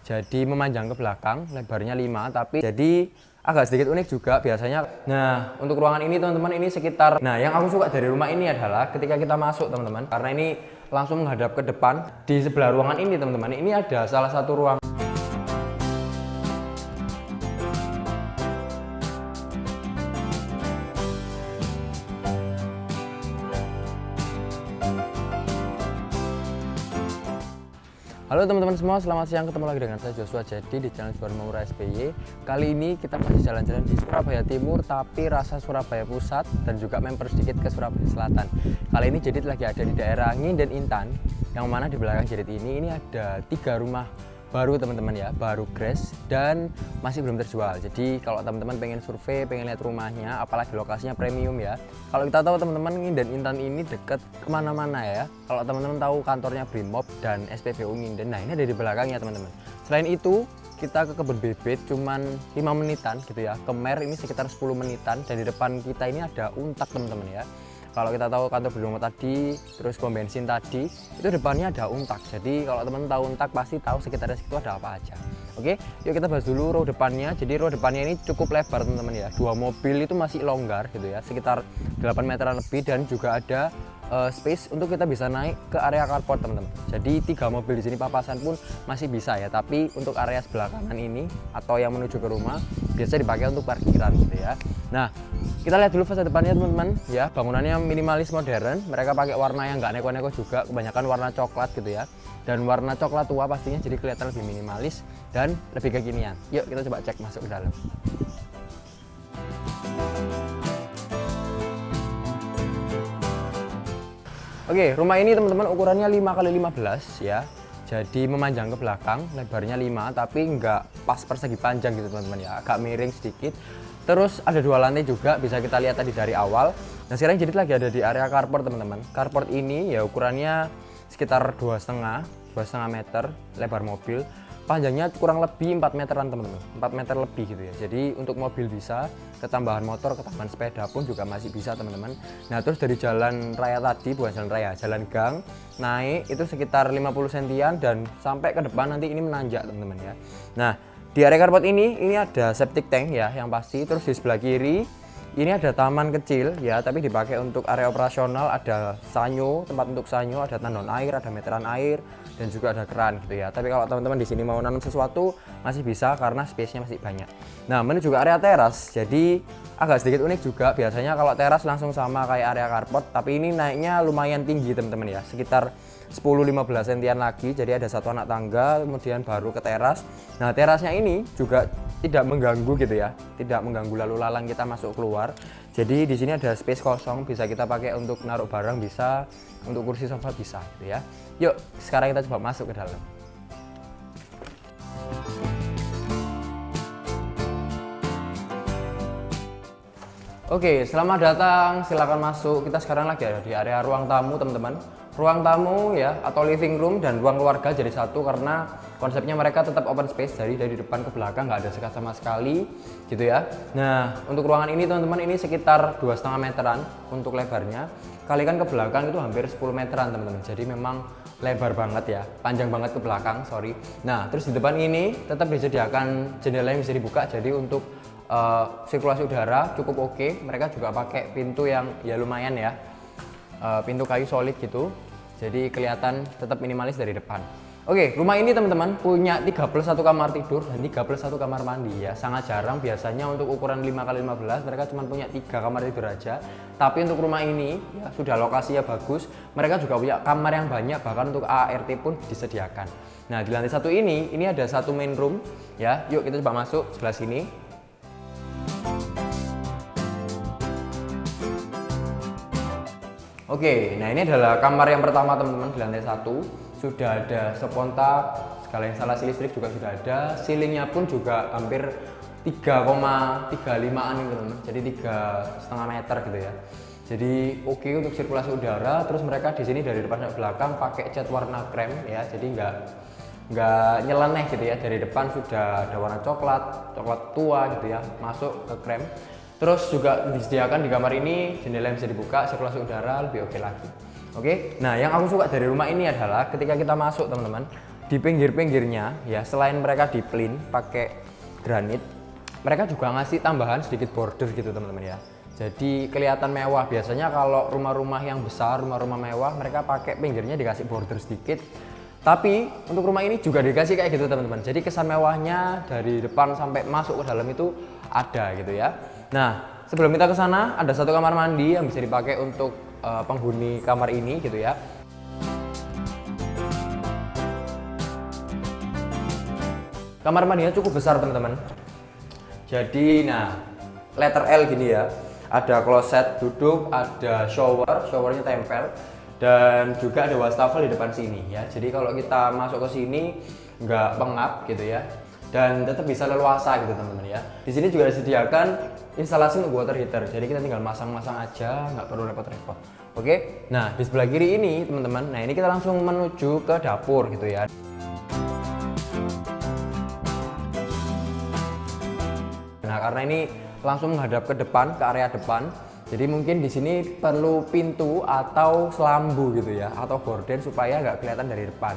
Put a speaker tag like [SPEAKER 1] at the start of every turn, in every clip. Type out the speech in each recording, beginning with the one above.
[SPEAKER 1] jadi memanjang ke belakang, lebarnya 5, tapi jadi agak sedikit unik juga biasanya. Nah, untuk ruangan ini teman-teman, ini sekitar, nah yang aku suka dari rumah ini adalah ketika kita masuk teman-teman, karena ini langsung menghadap ke depan. Di sebelah ruangan ini teman-teman, ini ada salah satu ruang. Halo teman-teman semua, selamat siang, ketemu lagi dengan saya Joshua. Jadi di channel Juara Murah SBY. Kali ini kita masih jalan-jalan di Surabaya Timur, tapi rasa Surabaya Pusat dan juga member sedikit ke Surabaya Selatan. Kali ini Jedit lagi ada di daerah Nginden Intan, yang mana di belakang Jedit ini ada 3 rumah baru teman-teman ya, baru grass dan masih belum terjual. Jadi kalau teman-teman pengen survei, pengen lihat rumahnya, apalagi lokasinya premium ya. Kalau kita tahu teman-teman, Nginden Intan ini deket kemana-mana ya. Kalau teman-teman tahu kantornya Brimob dan SPBU Nginden, nah ini ada di belakangnya teman-teman. Selain itu kita ke kebun bibit cuman 5 menitan gitu ya. Ke Mer ini sekitar 10 menitan, dan di depan kita ini ada Untak teman-teman ya. Kalau kita tahu kantor Brimob tadi, terus pom bensin tadi, itu depannya ada Untak. Jadi kalau teman-teman tahu Untak pasti tahu sekitarnya situ ada apa aja. Oke, yuk kita bahas dulu row depannya. Jadi row depannya ini cukup lebar teman-teman ya. 2 mobil itu masih longgar gitu ya, sekitar 8 meteran lebih, dan juga ada space untuk kita bisa naik ke area carport teman-teman. Jadi 3 mobil di sini papasan pun masih bisa ya. Tapi untuk area sebelah kanan ini atau yang menuju ke rumah biasa dipakai untuk parkiran gitu ya. Nah, kita lihat dulu fasade depannya teman-teman ya. Bangunannya minimalis modern. Mereka pakai warna yang nggak neko-neko juga, kebanyakan warna coklat gitu ya. Dan warna coklat tua pastinya, jadi kelihatan lebih minimalis dan lebih kekinian. Yuk kita coba cek masuk ke dalam. Oke, rumah ini teman-teman ukurannya 5x15 ya. Jadi memanjang ke belakang, lebarnya 5 tapi nggak pas persegi panjang gitu teman-teman ya, agak miring sedikit. Terus ada 2 lantai juga, bisa kita lihat tadi dari awal. Nah sekarang jadi lagi ada di area carport teman-teman. Carport ini ya ukurannya sekitar 2,5 meter lebar mobil. Panjangnya kurang lebih 4 meteran teman-teman, 4 meter lebih gitu ya. Jadi untuk mobil bisa, ketambahan motor, ketambahan sepeda pun juga masih bisa teman-teman. Nah terus dari jalan raya tadi, bukan jalan raya, jalan gang, naik itu sekitar 50 sentian dan sampai ke depan nanti ini menanjak teman-teman ya. Nah di area carport ini ada septic tank ya yang pasti. Terus di sebelah kiri ini ada taman kecil ya, tapi dipakai untuk area operasional. Ada sanyo, tempat untuk sanyo, ada tandon air, ada meteran air, dan juga ada keran gitu ya. Tapi kalau teman-teman di sini mau nanam sesuatu masih bisa karena space-nya masih banyak. Nah, menuju ke area teras. Jadi agak sedikit unik juga. Biasanya kalau teras langsung sama kayak area carport, tapi ini naiknya lumayan tinggi teman-teman ya. Sekitar 10-15 sentian lagi. Jadi ada 1 anak tangga, kemudian baru ke teras. Nah, terasnya ini juga tidak mengganggu gitu ya. Tidak mengganggu lalu lalang kita masuk keluar. Jadi di sini ada space kosong, bisa kita pakai untuk naruh barang, bisa untuk kursi sofa bisa gitu ya. Yuk, sekarang kita coba masuk ke dalam. Oke, selamat datang, silakan masuk. Kita sekarang lagi ada di area ruang tamu teman-teman. Ruang tamu ya, atau living room dan ruang keluarga jadi satu, karena konsepnya mereka tetap open space dari depan ke belakang, nggak ada sekat sama sekali gitu ya. Nah untuk ruangan ini teman-teman, ini sekitar 2,5 meteran untuk lebarnya, kalikan ke belakang itu hampir 10 meteran teman-teman. Jadi memang lebar banget ya, panjang banget ke belakang, sorry. Nah terus di depan ini tetap disediakan jendela yang bisa dibuka, jadi untuk sirkulasi udara cukup oke. Mereka juga pakai pintu yang ya lumayan ya, pintu kayu solid gitu, jadi kelihatan tetap minimalis dari depan. Oke, rumah ini teman-teman punya 3+1 kamar tidur dan 3+1 kamar mandi ya. Sangat jarang, biasanya untuk ukuran 5x15 mereka cuma punya 3 kamar tidur aja. Tapi untuk rumah ini ya sudah lokasinya bagus, mereka juga punya kamar yang banyak, bahkan untuk ART pun disediakan. Nah di lantai 1 ini ada 1 main room ya. Yuk kita coba masuk sebelah sini. Oke, nah ini adalah kamar yang pertama teman-teman di lantai 1. Sudah ada sepontak, segala instalasi listrik juga sudah ada. Ceilingnya pun juga hampir 3,35an ini teman-teman, jadi 3,5 meter gitu ya. Jadi oke untuk sirkulasi udara. Terus mereka di sini dari depan sampai belakang pakai cat warna krem ya, jadi nggak nyeleneh gitu ya. Dari depan sudah ada warna coklat tua gitu ya, masuk ke krem. Terus juga disediakan di kamar ini jendela yang bisa dibuka, sirkulasi udara lebih oke lagi. Oke, nah yang aku suka dari rumah ini adalah ketika kita masuk teman-teman, di pinggir-pinggirnya ya, selain mereka diplin pakai granit, mereka juga ngasih tambahan sedikit border gitu teman-teman ya. Jadi kelihatan mewah. Biasanya kalau rumah-rumah yang besar, rumah-rumah mewah, mereka pakai pinggirnya dikasih border sedikit. Tapi untuk rumah ini juga dikasih kayak gitu teman-teman. Jadi kesan mewahnya dari depan sampai masuk ke dalam itu ada gitu ya. Nah, sebelum kita ke sana ada satu kamar mandi yang bisa dipakai untuk penghuni kamar ini gitu ya. Kamar mandinya cukup besar teman-teman. Jadi nah, letter L gini ya. Ada kloset duduk, ada showernya tempel, dan juga ada wastafel di depan sini ya. Jadi kalau kita masuk ke sini nggak pengap gitu ya, dan tetap bisa leluasa gitu teman-teman ya. Di sini juga disediakan instalasi untuk water heater, jadi kita tinggal masang-masang aja, nggak perlu repot-repot. Oke, nah di sebelah kiri ini teman-teman, nah ini kita langsung menuju ke dapur gitu ya. Nah karena ini langsung menghadap ke depan, ke area depan, jadi mungkin di sini perlu pintu atau selambu gitu ya, atau gorden supaya nggak kelihatan dari depan.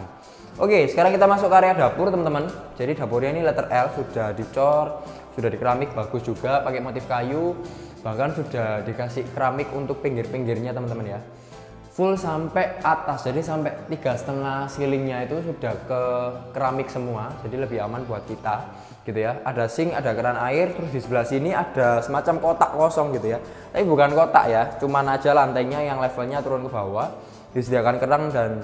[SPEAKER 1] Oke, sekarang kita masuk ke area dapur teman-teman. Jadi dapurnya ini letter L, sudah dicor, sudah di keramik bagus juga, pakai motif kayu, bahkan sudah dikasih keramik untuk pinggir-pinggirnya teman-teman ya. Full sampai atas, jadi sampai 3,5 ceilingnya itu sudah ke keramik semua, jadi lebih aman buat kita gitu ya. Ada sink, ada keran air, terus di sebelah sini ada semacam kotak kosong gitu ya. Tapi bukan kotak ya, cuman aja lantainya yang levelnya turun ke bawah. Disediakan keran dan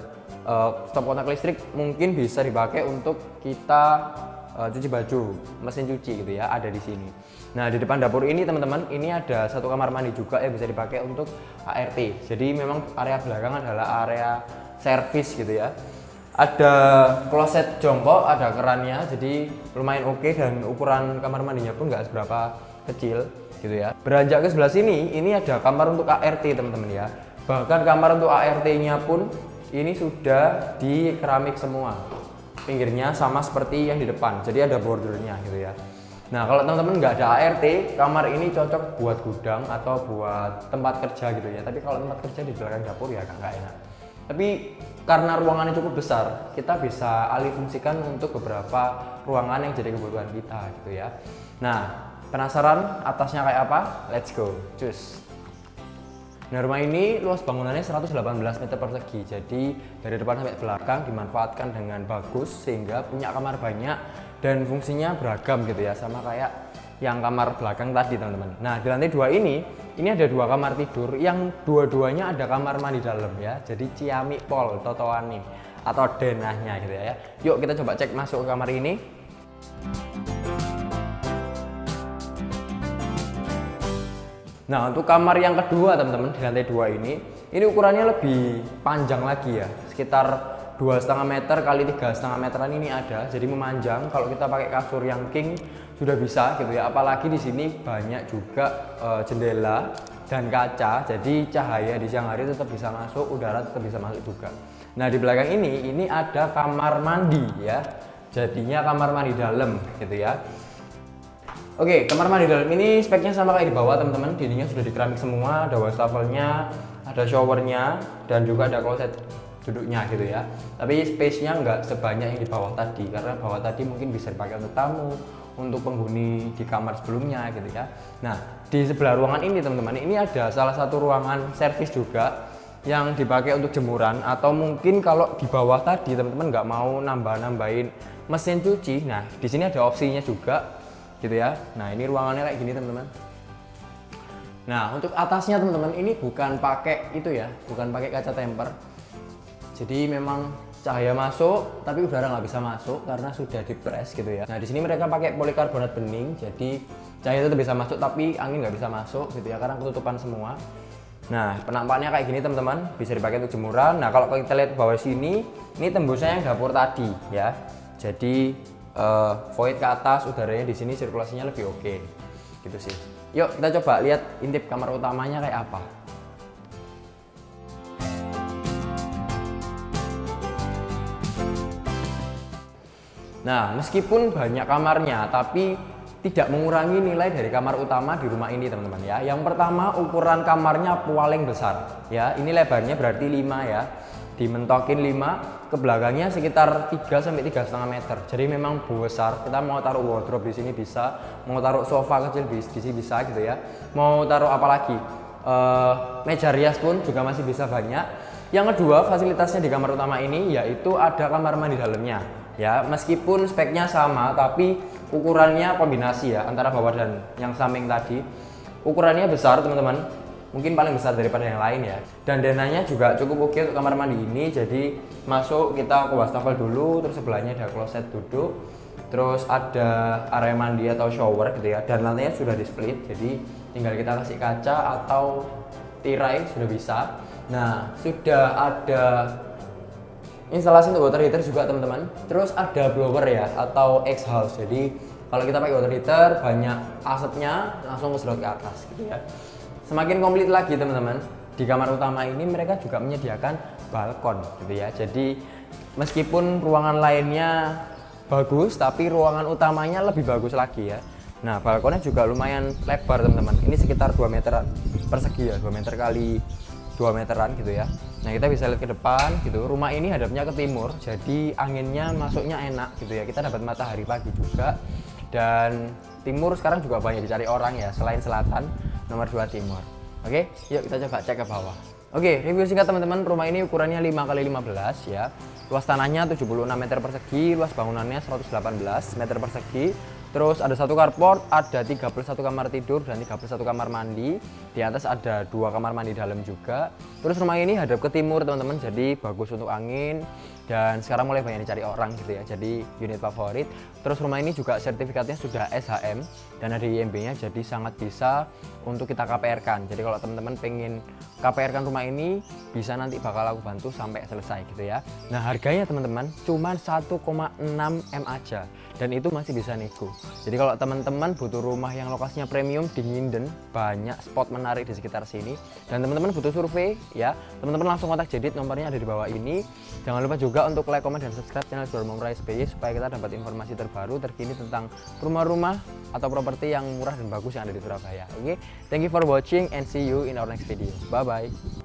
[SPEAKER 1] stop kontak listrik, mungkin bisa dipakai untuk kita cuci baju, mesin cuci gitu ya, ada di sini. Nah di depan dapur ini teman-teman, ini ada satu kamar mandi juga yang bisa dipakai untuk ART. Jadi memang area belakang adalah area servis gitu ya. Ada kloset jongkok, ada kerannya, jadi lumayan oke, dan ukuran kamar mandinya pun nggak seberapa kecil gitu ya. Beranjak ke sebelah sini, ini ada kamar untuk ART teman-teman ya. Bahkan kamar untuk ART-nya pun ini sudah di keramik semua. Pinggirnya sama seperti yang di depan, jadi ada bordernya gitu ya. Nah kalau teman-teman nggak ada ART, kamar ini cocok buat gudang atau buat tempat kerja gitu ya. Tapi kalau tempat kerja di belakang dapur ya nggak enak. Tapi karena ruangannya cukup besar, kita bisa alih fungsikan untuk beberapa ruangan yang jadi kebutuhan kita gitu ya. Nah penasaran atasnya kayak apa? Let's go, cus. Nah rumah ini luas bangunannya 118 meter persegi, jadi dari depan sampai belakang dimanfaatkan dengan bagus sehingga punya kamar banyak dan fungsinya beragam gitu ya, sama kayak yang kamar belakang tadi teman-teman. Nah di lantai 2 ini ada 2 kamar tidur yang dua-duanya ada kamar mandi dalam ya, jadi ciami pol totoani atau denahnya gitu ya. Yuk kita coba cek masuk ke kamar ini. Nah untuk kamar yang kedua teman-teman di lantai 2 ini ukurannya lebih panjang lagi ya, sekitar 2,5 meter kali 3,5 meteran ini ada, jadi memanjang. Kalau kita pakai kasur yang king sudah bisa gitu ya, apalagi di sini banyak juga jendela dan kaca, jadi cahaya di siang hari tetap bisa masuk, udara tetap bisa masuk juga. Nah di belakang ini ada kamar mandi ya, jadinya kamar mandi dalam gitu ya. Oke, kamar mandi dalam ini speknya sama kayak di bawah teman-teman, dindingnya sudah dikeramik semua, ada wastafelnya, ada showernya, dan juga ada kloset duduknya gitu ya. Tapi space-nya nggak sebanyak yang di bawah tadi, karena bawah tadi mungkin bisa dipakai untuk tamu, untuk penghuni di kamar sebelumnya gitu ya. Nah di sebelah ruangan ini teman-teman, ini ada salah satu ruangan servis juga yang dipakai untuk jemuran, atau mungkin kalau di bawah tadi teman-teman nggak mau nambahin mesin cuci, nah di sini ada opsinya juga gitu ya. Nah ini ruangannya kayak gini teman-teman. Nah untuk atasnya teman-teman, ini bukan pakai itu ya, bukan pakai kaca temper. Jadi memang cahaya masuk, tapi udara nggak bisa masuk karena sudah dipres gitu ya. Nah di sini mereka pakai polikarbonat bening, jadi cahaya itu bisa masuk tapi angin nggak bisa masuk gitu ya, karena ketutupan semua. Nah penampakannya kayak gini teman-teman, bisa dipakai untuk jemuran. Nah kalau kita lihat bawah sini, ini tembusnya yang dapur tadi ya. Jadi void ke atas, udaranya di sini sirkulasinya lebih oke gitu sih. Yuk kita coba lihat intip kamar utamanya kayak apa. Nah, meskipun banyak kamarnya, tapi tidak mengurangi nilai dari kamar utama di rumah ini teman-teman ya. Yang pertama, ukuran kamarnya paling besar ya. Ini lebarnya berarti 5 ya, dimentokin 5. ke belakangnya sekitar 3 sampai 3,5 meter. Jadi memang besar. Kita mau taruh wardrobe di sini bisa, mau taruh sofa kecil di sini bisa gitu ya. Mau taruh apa lagi? Meja rias pun juga masih bisa banyak. Yang kedua, fasilitasnya di kamar utama ini yaitu ada kamar mandi dalamnya. Ya, meskipun speknya sama tapi ukurannya kombinasi ya antara bawah dan yang samping tadi. Ukurannya besar, teman-teman. Mungkin paling besar daripada yang lain ya. Dan denanya juga cukup oke untuk kamar mandi ini. Jadi masuk kita ke wastafel dulu, terus sebelahnya ada kloset duduk, terus ada area mandi atau shower gitu ya. Dan lantainya sudah di split, jadi tinggal kita kasih kaca atau tirai sudah bisa. Nah, sudah ada instalasi untuk water heater juga teman-teman. Terus ada blower ya atau exhaust. Jadi kalau kita pakai water heater banyak asapnya langsung kesedot ke atas gitu ya. Semakin komplit lagi teman-teman, di kamar utama ini mereka juga menyediakan balkon gitu ya. Jadi meskipun ruangan lainnya bagus, tapi ruangan utamanya lebih bagus lagi ya. Nah, balkonnya juga lumayan lebar teman-teman. Ini sekitar 2 meteran persegi ya, 2 meter kali 2 meteran gitu ya. Nah, kita bisa lihat ke depan gitu. Rumah ini hadapnya ke timur, jadi anginnya masuknya enak gitu ya. Kita dapat matahari pagi juga. Dan timur sekarang juga banyak dicari orang ya, selain selatan. Nomor 2 timur. Oke, yuk kita coba cek ke bawah. Oke, review singkat teman-teman. Rumah ini ukurannya 5x15 ya. Luas tanahnya 76 meter persegi, luas bangunannya 118 meter persegi. Terus ada 1 carport, ada 31 kamar tidur dan 31 kamar mandi. Di atas ada 2 kamar mandi dalam juga. Terus rumah ini hadap ke timur teman-teman, jadi bagus untuk angin. Dan sekarang mulai banyak dicari orang gitu ya, jadi unit favorit. Terus rumah ini juga sertifikatnya sudah SHM dan ada IMB-nya, jadi sangat bisa untuk kita KPR-kan. Jadi kalau teman-teman pengen KPR-kan rumah ini, bisa nanti bakal aku bantu sampai selesai gitu ya. Nah, harganya teman-teman cuma 1,6 M aja. Dan itu masih bisa nego. Jadi kalau teman-teman butuh rumah yang lokasinya premium di Nginden, banyak spot menarik di sekitar sini. Dan teman-teman butuh survei ya, teman-teman langsung kontak Jedit, nomornya ada di bawah ini. Jangan lupa juga untuk like, comment, dan subscribe channel Explore Murah SPY supaya kita dapat informasi terbaru terkini tentang rumah-rumah atau properti yang murah dan bagus yang ada di Surabaya. Oke, thank you for watching and see you in our next video. Bye bye.